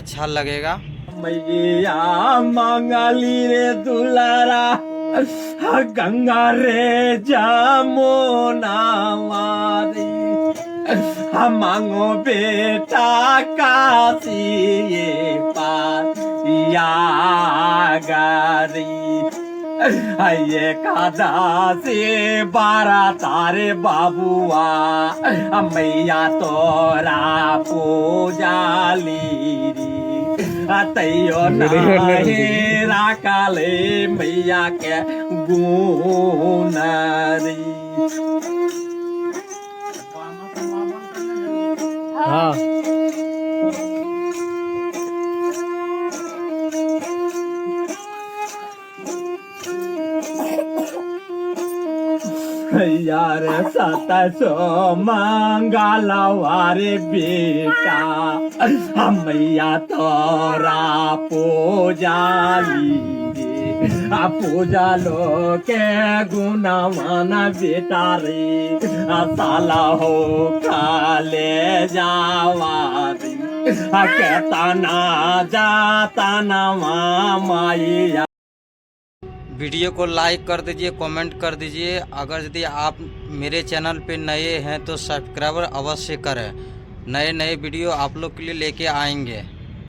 अच्छा लगेगा। मैया मंगली रे दुलारा गंगा रे जमुना मारी मांगो बेटा काशी पासिया गारी ये कादा से बारा तारे बाबुआ मैया तोरा पूजा लीरी तैयो नाही राकाले मैया के गुनारी। हाँ यार सतसो मंगलवारे बेटा मैया तोरा पूजा पूजा लो के गुणवान बेटा रे साला हो काले जावारी के तना जाता माया। वीडियो को लाइक कर दीजिए, कमेंट कर दीजिए। अगर यदि आप मेरे चैनल पे नए हैं तो सब्सक्राइबर अवश्य करें। नए नए वीडियो आप लोग के लिए लेके आएंगे।